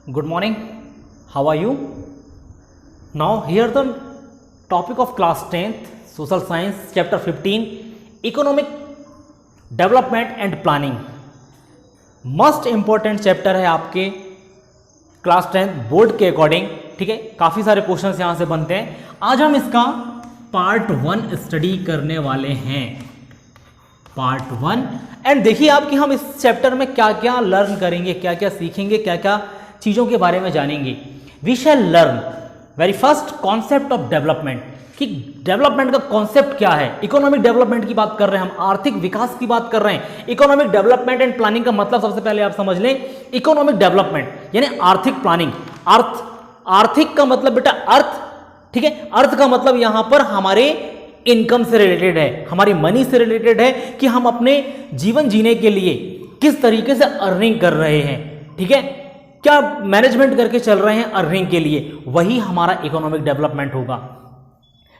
Good morning. How are you? Now here the topic of class 10th social science chapter 15 economic development and planning. Must important chapter है आपके class 10 board के according. ठीक है, काफ़ी सारे questions यहाँ से बनते हैं. आज हम इसका पार्ट 1 स्टडी करने वाले हैं. पार्ट 1 एंड देखिए आप कि हम इस चैप्टर में क्या क्या लर्न करेंगे, क्या क्या सीखेंगे, क्या क्या चीज़ों के बारे में जानेंगे. We shall learn very first concept of development, कि डेवलपमेंट का कॉन्सेप्ट क्या है. इकोनॉमिक डेवलपमेंट की बात कर रहे हैं हम, आर्थिक विकास की बात कर रहे हैं. इकोनॉमिक डेवलपमेंट एंड प्लानिंग का मतलब सबसे पहले आप समझ लें. इकोनॉमिक डेवलपमेंट यानी आर्थिक प्लानिंग. आर्थिक का मतलब बेटा अर्थ. ठीक है, अर्थ का मतलब यहां पर हमारे इनकम से रिलेटेड है, हमारी मनी से रिलेटेड है कि हम अपने जीवन जीने के लिए किस तरीके से अर्निंग कर रहे हैं. ठीक है, क्या मैनेजमेंट करके चल रहे हैं अर्निंग के लिए, वही हमारा इकोनॉमिक डेवलपमेंट होगा.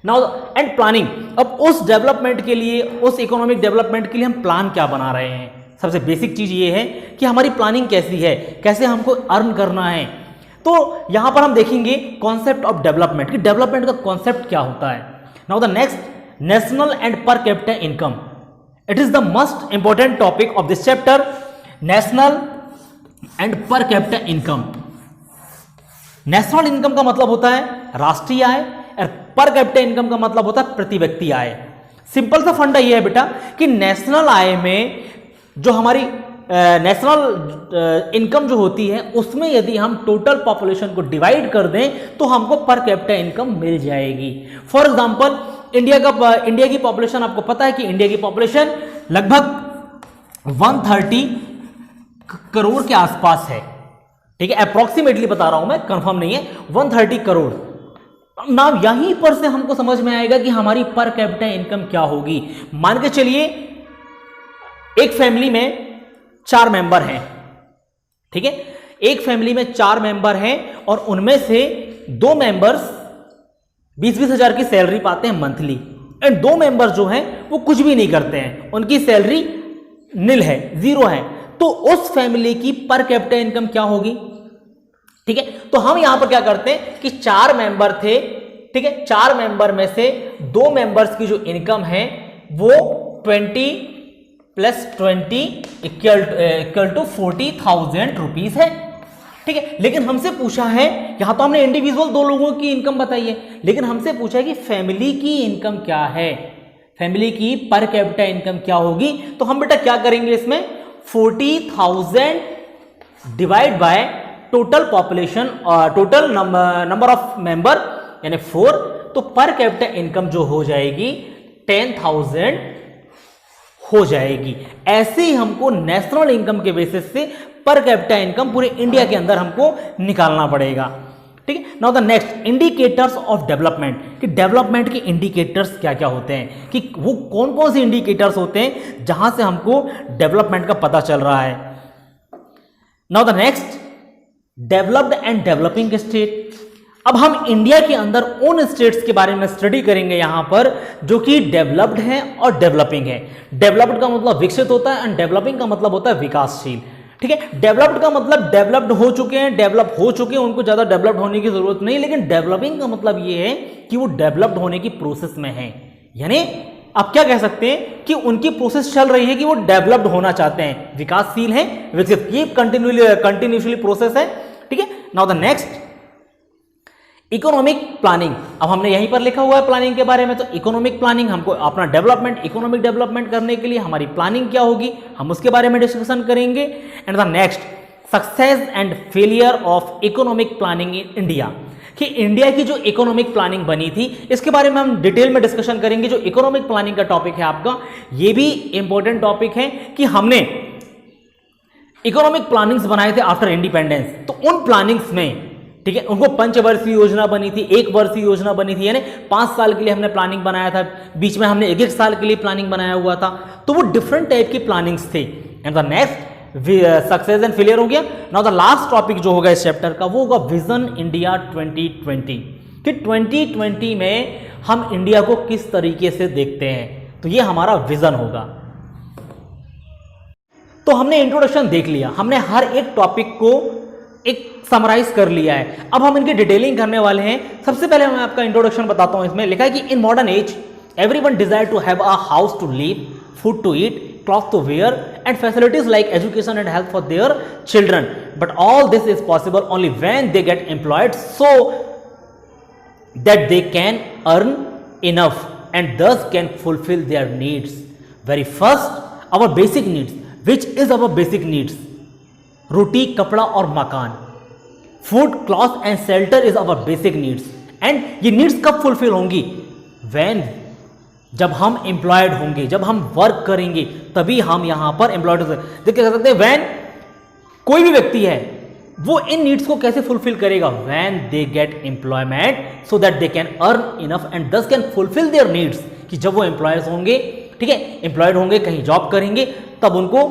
नाउ एंड प्लानिंग, अब उस डेवलपमेंट के लिए, उस इकोनॉमिक डेवलपमेंट के लिए हम प्लान क्या बना रहे हैं. सबसे बेसिक चीज ये है कि हमारी प्लानिंग कैसी है, कैसे हमको अर्न करना है. तो यहां पर हम देखेंगे कॉन्सेप्ट ऑफ डेवलपमेंट, कि डेवलपमेंट का कॉन्सेप्ट क्या होता है. Now the next, national and per capita income. It is the most important topic of this chapter. National and per capita income. National income का मतलब होता है राष्ट्रीय आय, और पर कैपिटा इनकम का मतलब होता है प्रति व्यक्ति आय. सिंपल सा फंडा यह है बेटा कि नेशनल आय में जो हमारी नेशनल इनकम जो होती है उसमें यदि हम टोटल पॉपुलेशन को डिवाइड कर दें तो हमको पर कैपिटा इनकम मिल जाएगी. फॉर एग्जांपल इंडिया की पॉपुलेशन, आपको पता है कि इंडिया की पॉपुलेशन लगभग 130 करोड़ के आसपास है. ठीक है, अप्रोक्सीमेटली बता रहा हूं मैं, कंफर्म नहीं है. 130 करोड़. ना यहीं पर से हमको समझ में आएगा कि हमारी पर कैपिटा इनकम क्या होगी. मान के चलिए एक फैमिली में 4 मेंबर हैं. ठीक है, एक फैमिली में 4 मेंबर हैं और उनमें से 2 मेंबर्स 20-20 हजार की सैलरी पाते हैं मंथली, एंड 2 मेंबर जो हैं वो कुछ भी नहीं करते हैं, उनकी सैलरी निल है, 0 है. तो उस फैमिली की पर कैपिटा इनकम क्या होगी. ठीक है, तो हम यहां पर क्या करते हैं कि 4 मेंबर थे. ठीक है, 4 मेंबर में से 2 मेंबर्स की जो इनकम है वो 20 + 20 इक्वल टू 40,000 रुपीज है. ठीक है, लेकिन हमसे पूछा है, यहां तो हमने इंडिविजुअल 2 लोगों की इनकम बताई है, लेकिन हमसे पूछा है कि फैमिली की इनकम क्या है, फैमिली की पर कैपिटा इनकम क्या होगी. तो हम बेटा क्या करेंगे, इसमें 40,000 डिवाइड बाय टोटल पॉपुलेशन और टोटल नंबर ऑफ मेंबर यानी 4, तो पर कैपिटा इनकम जो हो जाएगी 10,000 हो जाएगी. ऐसे ही हमको नेशनल इनकम के बेसिस से पर कैपिटा इनकम पूरे इंडिया के अंदर हमको निकालना पड़ेगा. ठीक है, now the next, indicators of development, कि डेवलपमेंट के इंडिकेटर्स क्या क्या होते हैं, कि वो कौन कौन से इंडिकेटर्स होते हैं जहां से हमको डेवलपमेंट का पता चल रहा है. Now the next, developed and developing state. अब हम इंडिया के अंदर उन स्टेट्स के बारे में स्टडी करेंगे यहां पर जो कि डेवलप्ड है और डेवलपिंग है. डेवलप्ड का मतलब विकसित होता है एंड डेवलपिंग का मतलब होता है विकासशील. ठीक है, डेवलप्ड का मतलब डेवलप्ड हो चुके हैं, डेवलप हो चुके हैं, उनको ज्यादा डेवलप्ड होने की जरूरत नहीं. लेकिन डेवलपिंग का मतलब ये है कि वो डेवलप्ड होने की प्रोसेस में है, यानी आप क्या कह सकते हैं कि उनकी प्रोसेस चल रही है कि वो डेवलप्ड होना चाहते हैं, विकासशील है, विकसित. ये कंटिन्यूसली प्रोसेस है. ठीक है, now the next, economic planning. अब हमने यहीं पर लिखा हुआ है प्लानिंग के बारे में, तो इकोनॉमिक प्लानिंग, हमको अपना डेवलपमेंट, इकोनॉमिक डेवलपमेंट करने के लिए हमारी प्लानिंग क्या होगी, हम उसके बारे में डिस्कशन करेंगे. And the next, success and failure of economic planning in India, कि इंडिया की जो इकोनॉमिक प्लानिंग बनी थी इसके बारे में हम डिटेल में डिस्कशन करेंगे. जो इकोनॉमिक प्लानिंग का टॉपिक है आपका, ये भी इंपॉर्टेंट टॉपिक है कि हमने इकोनॉमिक प्लानिंग्स बनाए थे आफ्टर इंडिपेंडेंस. तो उन प्लानिंग्स में, ठीक है, उनको पंचवर्षीय योजना बनी थी, 1 वर्षीय योजना बनी थी, यानी 5 साल के लिए हमने प्लानिंग बनाया था, बीच में हमने 1-1 साल के लिए प्लानिंग बनाया हुआ था. तो वो डिफरेंट टाइप की प्लानिंग्स थे. And the next, success and failure हो गया. नाउ द लास्ट टॉपिक जो होगा इस चैप्टर का वो होगा विजन इंडिया 2020, कि 2020 में हम इंडिया को किस तरीके से देखते हैं. तो ये हमारा विजन होगा. तो हमने इंट्रोडक्शन देख लिया, हमने हर एक टॉपिक को एक समराइज कर लिया है। अब हम इनकी डिटेलिंग करने वाले हैं। सबसे पहले मैं आपका इंट्रोडक्शन बताता हूं। इसमें लिखा है कि in modern age everyone desire to have a house to live, food to eat, cloth to wear and facilities like education and health for their children, but all this is possible only when they get employed so that they can earn enough and thus can fulfill their needs. Very first, our basic needs. Which is our basic needs? रोटी, कपड़ा और मकान। Food, cloth and shelter is our basic needs. And ये needs कब fulfil होंगी? When, जब हम employed होंगे, जब हम वर्क करेंगे, तभी हम यहां पर एम्प्लॉयड हो सकते। कह सकते हैं व्हेन कोई भी व्यक्ति है वो इन नीड्स को कैसे फुलफिल करेगा? When they get employment so that they can earn enough and दस कैन फुलफिल देयर नीड्स। कि जब वो एम्प्लॉयज होंगे, ठीक है, एम्प्लॉयड होंगे, कहीं जॉब करेंगे, तब उनको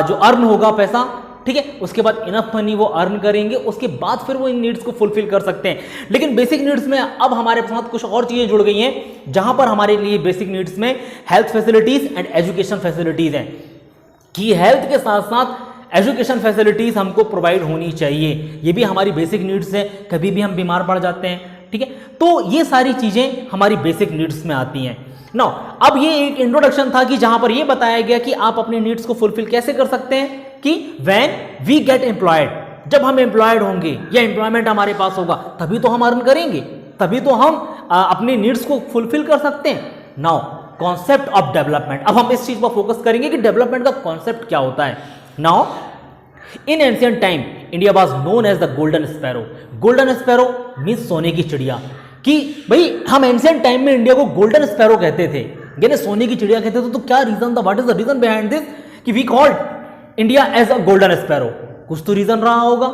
जो अर्न होगा पैसा, ठीक है, उसके बाद इनफ मनी वो अर्न करेंगे, उसके बाद फिर वो इन नीड्स को फुलफिल कर सकते हैं। लेकिन बेसिक नीड्स में अब हमारे साथ कुछ और चीजें जुड़ गई हैं, जहां पर हमारे लिए बेसिक नीड्स में health facilities and education facilities हैं कि हेल्थ के साथ साथ एजुकेशन फैसिलिटीज हमको प्रोवाइड होनी चाहिए। ये भी हमारी बेसिक नीड्स है। कभी भी हम बीमार पड़ जाते हैं, ठीक है, तो ये सारी चीजें हमारी बेसिक नीड्स में आती हैं। नाउ अब ये एक इंट्रोडक्शन था कि जहां पर ये बताया गया कि आप अपने नीड्स को फुलफिल कैसे कर सकते हैं कि व्हेन वी गेट एम्प्लॉयड, जब हम एम्प्लॉयड होंगे या एम्प्लॉयमेंट हमारे पास होगा, तभी तो हम अर्न करेंगे, तभी तो हम अपने नीड्स को फुलफिल कर सकते हैं। नाउ कॉन्सेप्ट ऑफ डेवलपमेंट, अब हम इस चीज पर फोकस करेंगे कि डेवलपमेंट का कॉन्सेप्ट क्या होता है। Now in ancient time India was known as the golden sparrow. Golden sparrow means सोने की चिड़िया। कि भाई हम एंशिएंट टाइम में इंडिया को गोल्डन स्पैरो कहते थे, यानी सोने की चिड़िया कहते थे। तो क्या रीजन था? What is the reason behind this कि we called India as a golden sparrow? कुछ तो रीजन रहा होगा,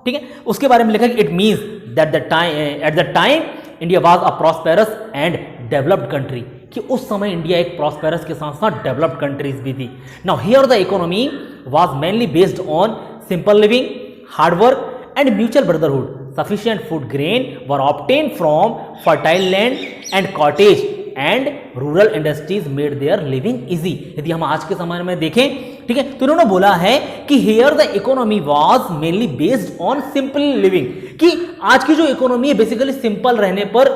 ठीक है। उसके बारे में लिखा कि it means that at the time India was a prosperous and developed country, कि उस समय इंडिया एक प्रॉस्पेरस के साथ साथ डेवलप्ड कंट्रीज भी थी। Now here the economy was mainly based on simple living, hard work and mutual brotherhood. Sufficient food grain were obtained from fertile land and cottage and rural industries made their living easy। यदि हम आज के समय में देखें, ठीक है, तो इन्होंने बोला है कि here the economy was mainly based on simple living, कि आज की जो इकोनॉमी है बेसिकली सिंपल रहने पर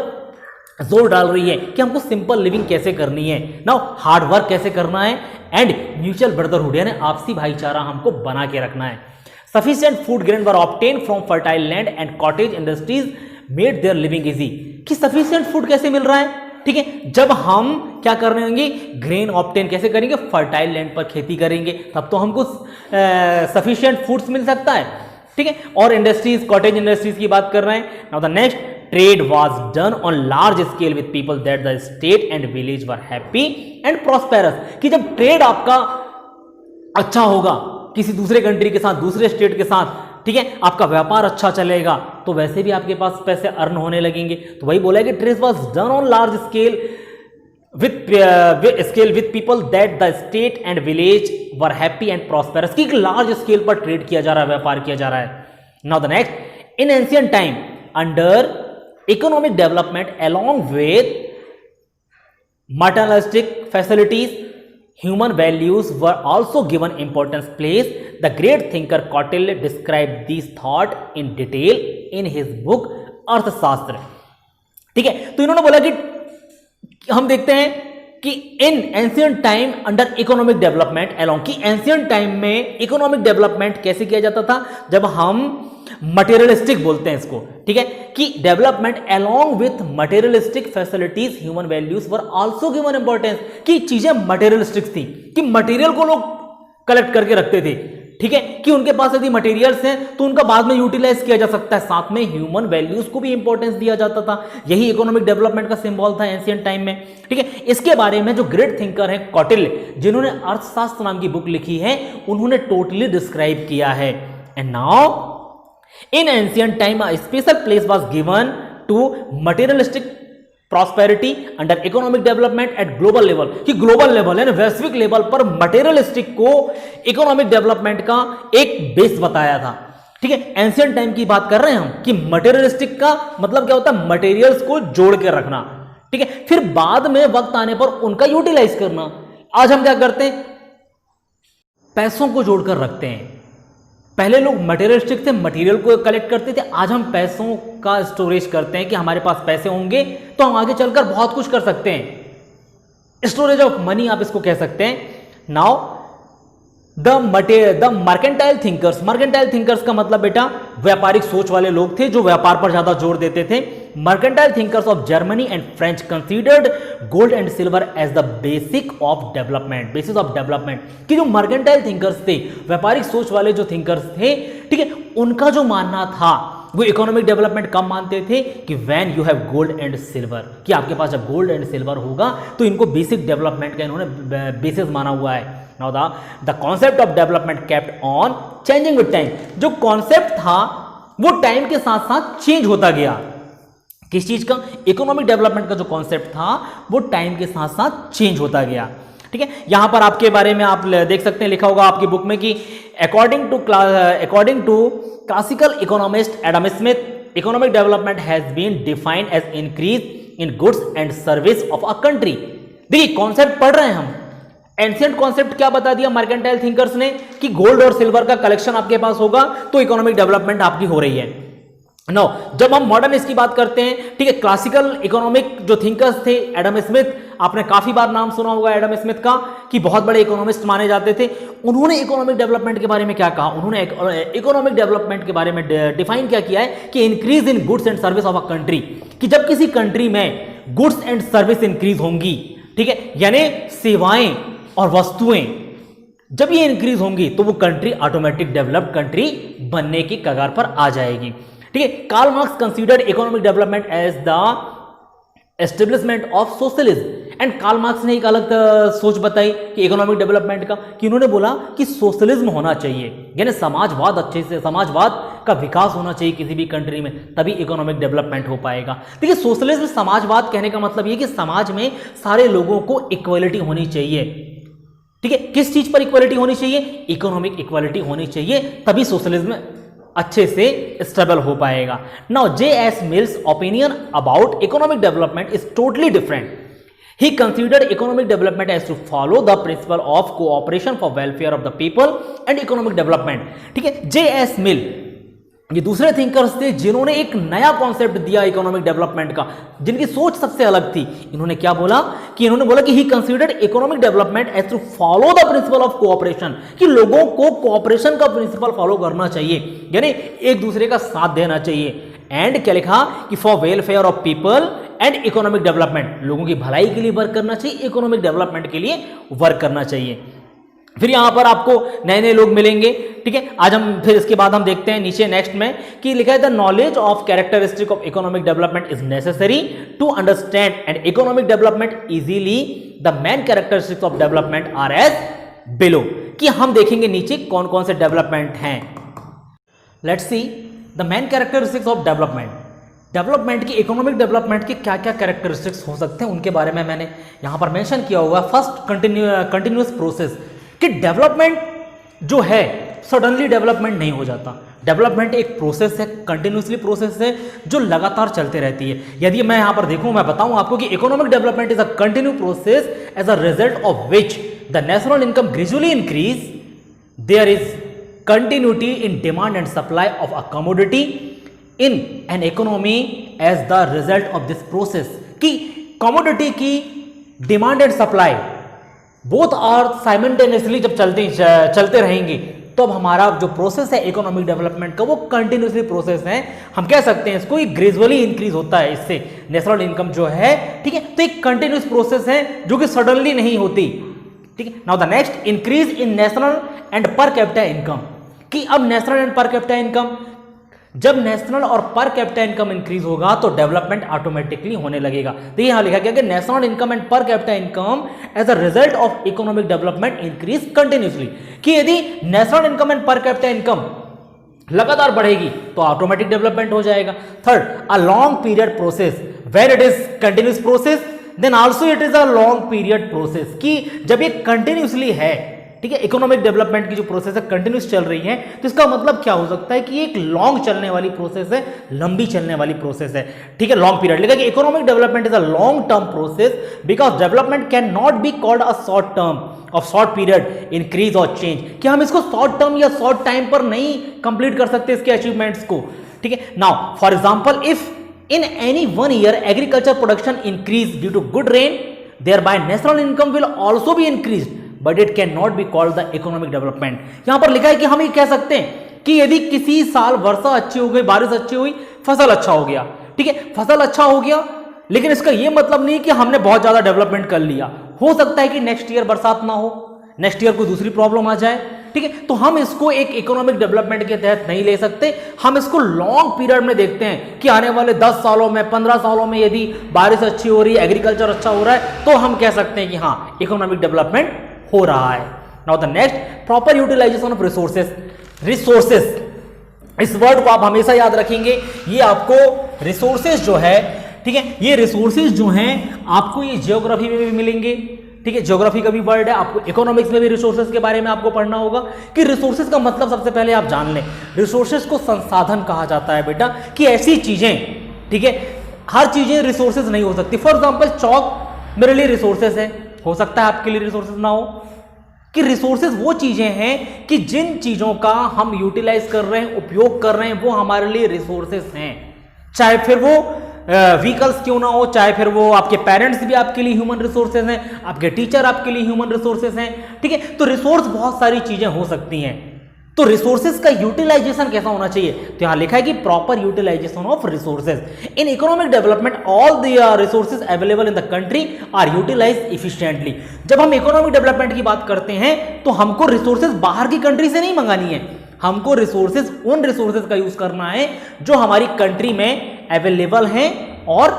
जोर डाल रही है कि हमको सिंपल लिविंग कैसे करनी है, नाउ हार्ड वर्क कैसे करना है, एंड म्यूचुअल ब्रदरहुड यानी आपसी भाईचारा हमको बना के रखना है। Sufficient food grain were obtained from fertile land and cottage industries made their living easy। कि sufficient food कैसे मिल रहा है, ठीक है, जब हम क्या कर रहे होंगे, ग्रेन ऑब्टेन कैसे करेंगे, फर्टाइल लैंड पर खेती करेंगे, तब तो हमको सफिशिएंट फूड्स मिल सकता है, ठीक है। और इंडस्ट्रीज, कॉटेज इंडस्ट्रीज की बात कर रहे हैं। Now the next, trade was done on large scale with people that the state and village were happy and prosperous. कि जब ट्रेड आपका अच्छा होगा किसी दूसरे कंट्री के साथ, दूसरे स्टेट के साथ, ठीक है, आपका व्यापार अच्छा चलेगा, तो वैसे भी आपके पास पैसे अर्न होने लगेंगे। तो वही बोला है कि trade was done on large scale with people that the state and village were happy and prosperous. कि लार्ज स्केल पर ट्रेड किया जा रहा है, व्यापार किया जा रहा है। Now the next, in ancient time under economic development along with materialistic facilities, human values were also given importance place. The great thinker Kautilya described these thought in detail in his book अर्थशास्त्र, ठीक है। तो इन्होंने बोला कि हम देखते हैं कि इन ancient time under economic development along, कि एंशिएंट टाइम में इकोनॉमिक डेवलपमेंट कैसे किया जाता था, जब हम मटेरियलिस्टिक बोलते हैं इसको, ठीक है, कि development along with materialistic facilities human values were also given importance. कि चीजें मटेरियलिस्टिक थी, कि मटेरियल को लोग कलेक्ट करके रखते थे, ठीक है, कि उनके पास यदि मटेरियल्स हैं तो उनका बाद में यूटिलाइज किया जा सकता है। साथ में ह्यूमन वैल्यूज को भी इंपॉर्टेंस दिया जाता था। यही इकोनॉमिक डेवलपमेंट का सिंबल था एंशिएंट टाइम में, ठीक है। इसके बारे में जो ग्रेट थिंकर है कौटिल्य, जिन्होंने अर्थशास्त्र नाम की बुक लिखी है, उन्होंने टोटली डिस्क्राइब किया है। And now in ancient time a special place was given to materialistic prosperity under economic development at global level। कि ग्लोबल लेवल यानी वैश्विक लेवल पर मटेरियलिस्टिक को इकोनॉमिक डेवलपमेंट का एक बेस बताया था, ठीक है। एंशिएंट टाइम की बात कर रहे हैं हम कि मटेरियलिस्टिक का मतलब क्या होता है, मटेरियल्स को जोड़ के रखना, ठीक है, फिर बाद में वक्त आने पर उनका यूटिलाइज करना। आज हम क्या करते हैं, पैसों को जोड़कर रखते हैं, पहले लोग मटेरियलिस्टिक थे, मटेरियल को कलेक्ट करते थे, आज हम पैसों का स्टोरेज करते हैं कि हमारे पास पैसे होंगे तो हम आगे चलकर बहुत कुछ कर सकते हैं। स्टोरेज ऑफ मनी आप इसको कह सकते हैं। Now the mercantile thinkers, mercantile thinkers का मतलब बेटा व्यापारिक सोच वाले लोग थे जो व्यापार पर ज्यादा जोर देते थे। Mercantile thinkers of Germany and French considered gold and silver as the basic of development, basis of development. कि जो मर्केंटाइल थिंकर्स थे, व्यापारिक सोच वाले जो थिंकर्स थे, ठीक है, उनका जो मानना था वो इकोनॉमिक डेवलपमेंट कब मानते थे कि when you have gold and silver, कि आपके पास जब गोल्ड एंड सिल्वर होगा तो इनको बेसिक डेवलपमेंट का इन्होंने बेसिस माना हुआ है। Now the concept of development kept on changing with time, जो कॉन्सेप्ट था वो टाइम के साथ साथ चेंज होता गया। किस चीज का? इकोनॉमिक डेवलपमेंट का जो कॉन्सेप्ट था वो टाइम के साथ साथ चेंज होता गया। ठीक है, यहां पर आपके बारे में आप देख सकते हैं, लिखा होगा आपकी बुक में कि according to classical economist Adam Smith, economic development has been defined as increase in goods and service of a country. देखिए कॉन्सेप्ट पढ़ रहे हैं हम, एंशिएंट कॉन्सेप्ट क्या बता दिया मर्केंटाइल थिंकर्स ने कि गोल्ड और सिल्वर का कलेक्शन आपके पास होगा तो इकोनॉमिक डेवलपमेंट आपकी हो रही है। नो, जब हम मॉडर्न इसकी बात करते हैं, ठीक है, क्लासिकल इकोनॉमिक जो थिंकर्स थे एडम स्मिथ, आपने काफी बार नाम सुना होगा एडम स्मिथ का कि बहुत बड़े इकोनॉमिस्ट माने जाते थे। उन्होंने इकोनॉमिक डेवलपमेंट के बारे में क्या कहा? उन्होंने इकोनॉमिक डेवलपमेंट के बारे में डिफाइन क्या किया है कि increase in goods and service of a country, कि जब किसी कंट्री में गुड्स एंड सर्विस इंक्रीज होंगी, ठीक है, यानी सेवाएं और वस्तुएं जब ये इंक्रीज होंगी तो वो कंट्री ऑटोमेटिक डेवलप्ड कंट्री बनने की कगार पर आ जाएगी। ठीक है, Karl Marx considered economic development as the establishment of socialism, and Karl Marx ने एक अलग सोच बताई कि इकोनॉमिक डेवलपमेंट का, कि उन्होंने बोला कि सोशलिज्म होना चाहिए, यानी समाजवाद, अच्छे से समाजवाद का विकास होना चाहिए किसी भी कंट्री में, तभी इकोनॉमिक डेवलपमेंट हो पाएगा। देखिए सोशलिज्म, समाजवाद कहने का मतलब ये कि समाज में सारे लोगों को इक्वलिटी होनी चाहिए। ठीक है, किस चीज पर इक्वलिटी होनी चाहिए? इकोनॉमिक इक्वलिटी होनी चाहिए, तभी सोशलिज्म अच्छे से स्टेबल हो पाएगा। Now J.S. Mill's opinion about economic development is totally different. He considered economic development as to follow the principle of cooperation for welfare of the people and economic development. ठीक है, J.S. Mill ये दूसरे thinkers थे जिन्होंने एक नया concept दिया economic development का, जिनकी सोच सबसे अलग थी। इन्होंने क्या बोला कि इन्होंने बोला कि he considered economic development as to follow the principle of cooperation, कि लोगों को कोऑपरेशन का प्रिंसिपल फॉलो करना चाहिए, यानी एक दूसरे का साथ देना चाहिए। एंड क्या लिखा कि for welfare of people and economic development, लोगों की भलाई के लिए वर्क करना चाहिए, इकोनॉमिक डेवलपमेंट के लिए वर्क करना चाहिए। फिर यहां पर आपको नए नए लोग मिलेंगे। ठीक है, आज हम फिर इसके बाद हम देखते हैं नीचे नेक्स्ट में कि लिखा है the knowledge of characteristic of economic development is necessary to understand and economic development easily. The main characteristics of development are as below, कि हम देखेंगे नीचे कौन कौन से डेवलपमेंट हैं। Let's see the main characteristics of development की, economic development के क्या क्या कैरेक्टरिस्टिक्स हो सकते हैं उनके बारे में मैंने यहां पर मेंशन किया हुआ। फर्स्ट, कंटिन्यूअस प्रोसेस, कि डेवलपमेंट जो है सडनली डेवलपमेंट नहीं हो जाता। डेवलपमेंट एक प्रोसेस है, कंटिन्यूसली प्रोसेस है जो लगातार चलते रहती है। यदि मैं यहां पर देखूं, मैं बताऊं आपको कि economic development is a continue process as a result of which the national income gradually increase, there is continuity in demand and supply of a commodity in an economy as the result of this process, कि commodity की demand and supply both are simultaneously जब चलते रहेंगे तो अब हमारा जो process है इकोनॉमिक डेवलपमेंट का वो कंटिन्यूसली प्रोसेस है। हम कह सकते हैं इसको ग्रेजुअली इंक्रीज होता है इससे नेशनल इनकम जो है। ठीक है, तो एक कंटिन्यूस प्रोसेस है जो कि सडनली नहीं होती। ठीक है, now the next, increase in national and per capita income, कि अब national and per capita income, जब नेशनल और पर कैपिटा इनकम इंक्रीज होगा तो डेवलपमेंट ऑटोमेटिकली होने लगेगा। तो यहां लिखा गया कि national income and per capita income as a result of economic development increase continuously, कि यदि national income and per capita income लगातार बढ़ेगी तो ऑटोमेटिक डेवलपमेंट हो जाएगा। Third, a long period process, where it is continuous process then also it is a long period process, कि जब ये कंटिन्यूसली है ठीक है, इकोनॉमिक डेवलपमेंट की जो प्रोसेस है कंटिन्यूस चल रही है, तो इसका मतलब क्या हो सकता है कि ये एक लॉन्ग चलने वाली प्रोसेस है, लंबी चलने वाली प्रोसेस है, ठीक है, लॉन्ग पीरियड। लेकिन economic development is a long term process because development can not be called a short term of short period increase और चेंज, कि हम इसको शॉर्ट टर्म या शॉर्ट टाइम पर नहीं कंप्लीट कर सकते इसके अचीवमेंट्स को, ठीक है। Now for example if in any 1 year agriculture production increase due to good rain, thereby national income will also be increased, but it cannot be called the economic development। यहां पर लिखा है कि हम ये कह सकते हैं कि यदि किसी साल वर्षा अच्छी हो गई, बारिश अच्छी हुई, फसल अच्छा हो गया, ठीक है, फसल अच्छा हो गया, लेकिन इसका यह मतलब नहीं कि हमने बहुत ज्यादा डेवलपमेंट कर लिया। हो सकता है कि नेक्स्ट ईयर बरसात ना हो, नेक्स्ट ईयर कोई दूसरी प्रॉब्लम आ जाए, ठीक है, तो हम इसको एक इकोनॉमिक डेवलपमेंट के तहत नहीं ले सकते। हम इसको लॉन्ग पीरियड में देखते हैं कि आने वाले 10 सालों में, 15 सालों में यदि बारिश अच्छी हो रही है, एग्रीकल्चर अच्छा हो रहा है, तो हम कह सकते हैं कि हाँ इकोनॉमिक डेवलपमेंट हो रहा है। Now the next, proper utilization of resources. Resources, इस वर्ड को आप हमेशा याद रखेंगे। ये आपको रिसोर्सेज जो है, ठीक है, ये रिसोर्सेज जो हैं आपको ये जियोग्राफी में भी मिलेंगे, ठीक है, ज्योग्राफी का भी वर्ड है, आपको इकोनॉमिक्स में भी रिसोर्सेज के बारे में आपको पढ़ना होगा कि रिसोर्सेज का मतलब सबसे पहले आप जान लें। रिसोर्सेज को संसाधन कहा जाता है बेटा, कि ऐसी चीजें, ठीक है, हर चीजें रिसोर्सेज नहीं हो सकती। फॉर एग्जांपल चौक मेरे लिए रिसोर्सेज है, हो सकता है आपके लिए रिसोर्सेज ना हो। कि रिसोर्सेज वो चीजें हैं कि जिन चीजों का हम यूटिलाइज कर रहे हैं, उपयोग कर रहे हैं, वो हमारे लिए रिसोर्सेज हैं। चाहे फिर वो व्हीकल्स क्यों ना हो, चाहे फिर वो आपके पेरेंट्स भी आपके लिए ह्यूमन रिसोर्सेज हैं, आपके टीचर आपके लिए ह्यूमन रिसोर्सेज हैं, ठीक है। तो रिसोर्स बहुत सारी चीजें हो सकती हैं। तो रिसोर्सेज का यूटिलाइजेशन कैसा होना चाहिए, तो यहां लिखा है कि proper utilization of resources. In economic development all the resources available in the country are utilize efficiently. जब हम इकोनॉमिक डेवलपमेंट की बात करते हैं तो हमको रिसोर्सेज बाहर की कंट्री से नहीं मंगानी है, हमको रिसोर्सेज उन रिसोर्सेज का यूज करना है जो हमारी कंट्री में अवेलेबल हैं और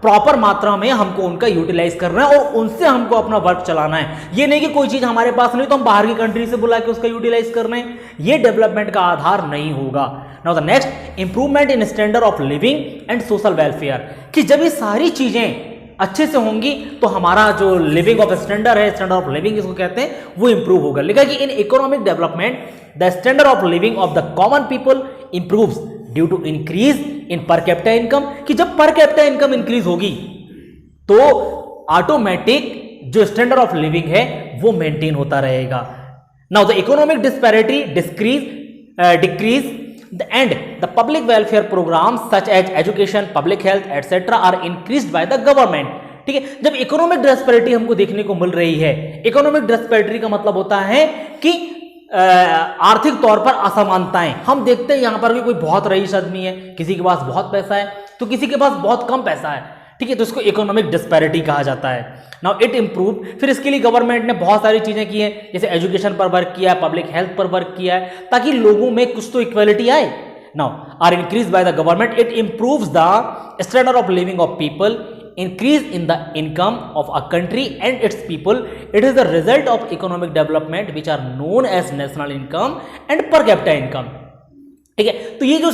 प्रॉपर मात्रा में हमको उनका यूटिलाइज करना है और उनसे हमको अपना वर्क चलाना है। ये नहीं कि कोई चीज हमारे पास नहीं तो हम बाहर की कंट्री से बुला के उसका यूटिलाइज कर रहे हैं, ये डेवलपमेंट का आधार नहीं होगा। Now the next, improvement in standard of living and social welfare, कि जब ये सारी चीजें अच्छे से होंगी तो हमारा जो लिविंग ऑफ स्टैंडर्ड है, स्टैंडर्ड ऑफ लिविंग इसको कहते हैं, वो इंप्रूव होगा। लिखा कि in economic development the standard of living of the common people improves due to increase in per capita income, कि जब पर कैपिटा इनकम इंक्रीज होगी तो ऑटोमेटिक जो स्टैंडर्ड ऑफ लिविंग है वो मेंटेन होता रहेगा। Now the economic disparity decrease and the public welfare programs such as education, public health etc are increased by the government, ठीक है। जब इकोनॉमिक डिस्पैरिटी हमको देखने को मिल रही है, इकोनॉमिक डिस्पैरिटी का मतलब होता है कि आर्थिक तौर पर असमानताएं। हम देखते हैं यहां पर भी कोई बहुत रईस आदमी है, किसी के पास बहुत पैसा है तो किसी के पास बहुत कम पैसा है, ठीक है, तो इसको इकोनॉमिक डिस्पैरिटी कहा जाता है। नाउ इट इंप्रूव, फिर इसके लिए गवर्नमेंट ने बहुत सारी चीजें की है, जैसे एजुकेशन पर वर्क किया है, पब्लिक हेल्थ पर वर्क किया है, ताकि लोगों में कुछ तो इक्वालिटी आए। Now are increase by the government, it improves the standard of living of people, increase in the income of a country and its people. It is the result of economic development which are known as national income and per capita income, ठीक है। तो ये जो